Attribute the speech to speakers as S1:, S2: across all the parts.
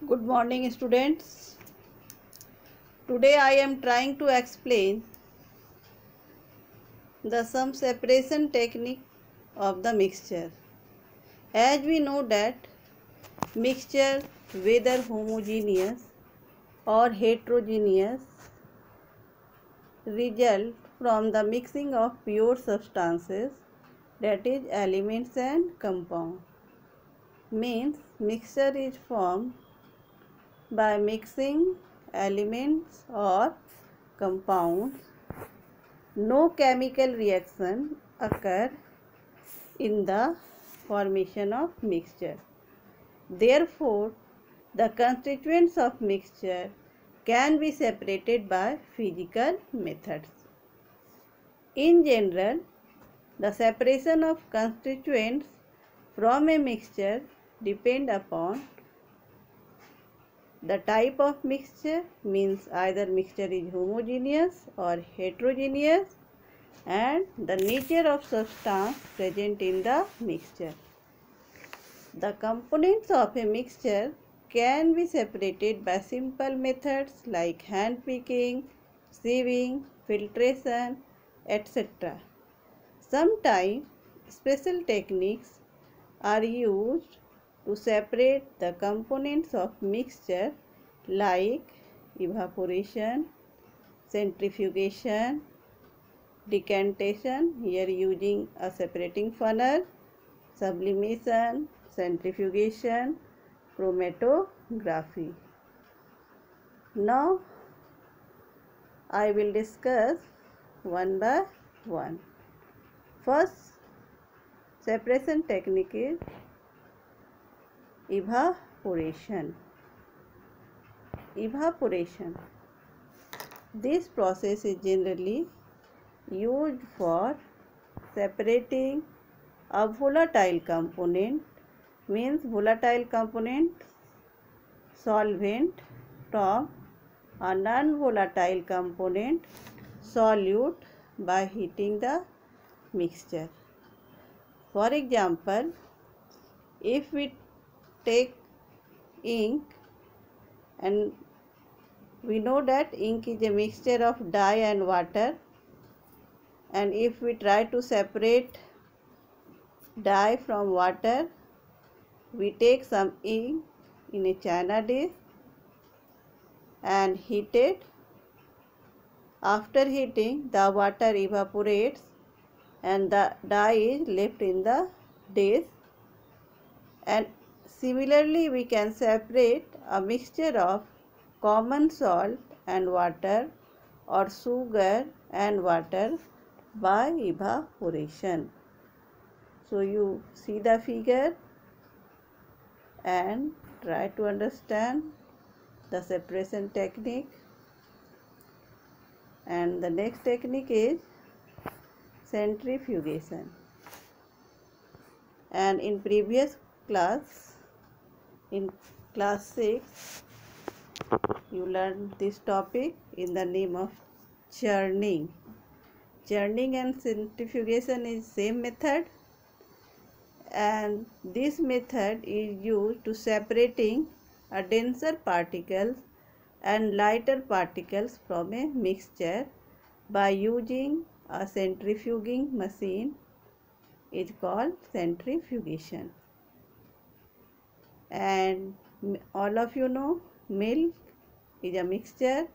S1: Good morning, students. Today I am trying to explain the some separation technique of the mixture. As we know that mixture, whether homogeneous or heterogeneous, result from the mixing of pure substances, that is elements and compound. Means mixture is formed by mixing elements or compounds. No chemical reaction occur in the formation of mixture. Therefore, the constituents of mixture can be separated by physical methods. In general, the separation of constituents from a mixture depend upon the type of mixture, means either mixture is homogeneous or heterogeneous, and the nature of substance present in the mixture. The components of a mixture can be separated by simple methods like hand picking, sieving, filtration, etc. Sometimes special techniques are used to separate the components of mixture like evaporation, centrifugation, decantation, here using a separating funnel, sublimation, centrifugation, chromatography. Now I will discuss one by one. First separation technique is evaporation. Evaporation. This process is generally used for separating a volatile component, means volatile component solvent, from a non-volatile component solute by heating the mixture. For example, if we take ink, and we know that ink is a mixture of dye and water, and if we try to separate dye from water, we take some ink in a china dish and heat it. After heating, the water evaporates and the dye is left in the dish. And similarly, we can separate a mixture of common salt and water or sugar and water by evaporation. So you see the figure and try to understand the separation technique. And the next technique is centrifugation. And in previous class, in class 6, you learned this topic in the name of churning. Churning and centrifugation is same method, and this method is used to separating a denser particles and lighter particles from a mixture by using a centrifuging machine. Is called centrifugation. And all of you know milk is a mixture,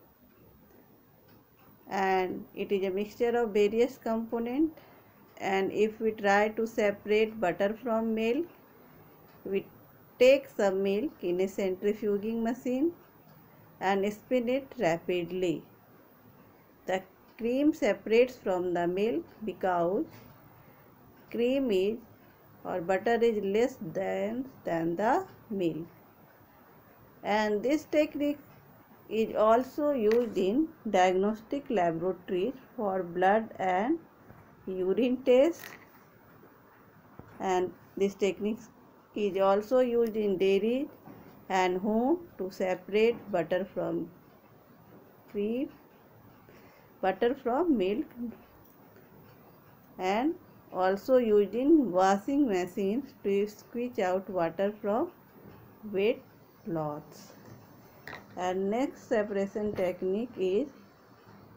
S1: and it is a mixture of various components. And if we try to separate butter from milk, we take some milk in a centrifuging machine and spin it rapidly. The cream separates from the milk because cream is or butter is less than the milk. And this technique is also used in diagnostic laboratories for blood and urine tests, and this technique is also used in dairy and home to separate butter from cream, butter from milk, and also used in washing machines to squeeze out water from wet cloths. And next separation technique is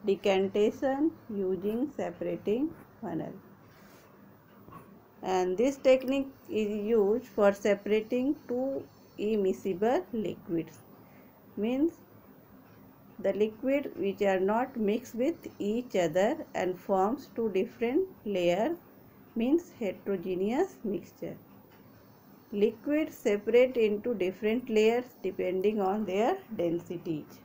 S1: decantation using separating funnel. And this technique is used for separating two immiscible liquids. Means the liquid which are not mixed with each other and forms two different layers, means heterogeneous mixture. Liquids separate into different layers depending on their densities.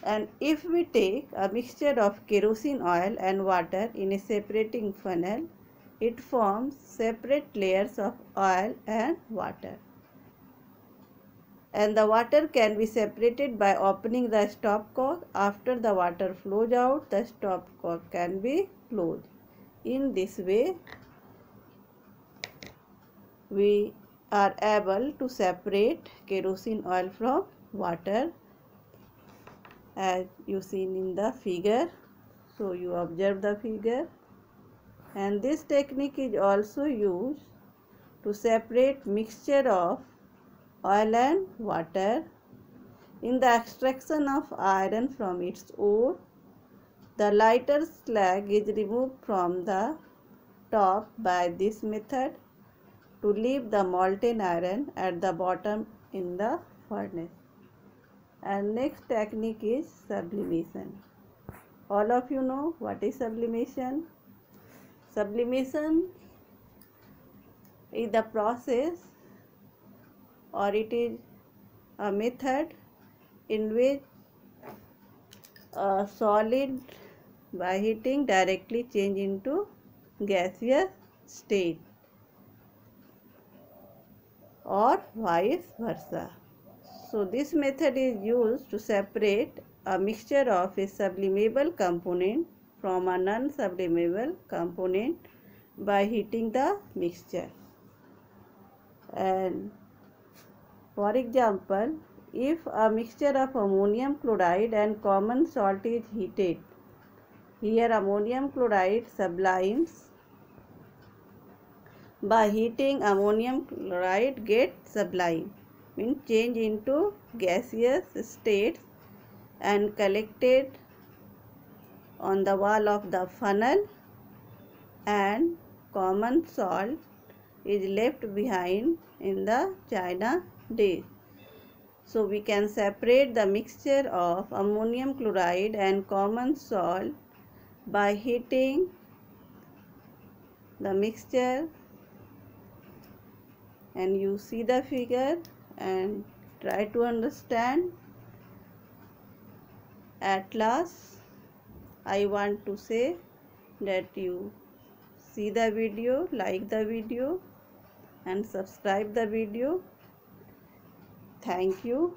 S1: And if we take a mixture of kerosene oil and water in a separating funnel, it forms separate layers of oil and water. And the water can be separated by opening the stopcock. After the water flows out, the stopcock can be closed. In this way, we are able to separate kerosene oil from water, as you seen in the figure. So you observe the figure. And this technique is also used to separate mixture of oil and water. In the extraction of iron from its ore, the lighter slag is removed from the top by this method to leave the molten iron at the bottom in the furnace. And next technique is sublimation. All of you know what is sublimation. Sublimation is the process, or it is a method in which a solid by heating directly change into gaseous state, or vice versa. So this method is used to separate a mixture of a sublimable component from a non-sublimable component by heating the mixture. And for example, if a mixture of ammonium chloride and common salt is heated, here ammonium chloride sublimes. By heating, ammonium chloride gets sublime, means change into gaseous states and collected on the wall of the funnel, and common salt is left behind in the china dish. So we can separate the mixture of ammonium chloride and common salt by heating the mixture. And you see the figure and try to understand. At last, I want to say that you see the video, like the video and subscribe the video. Thank you.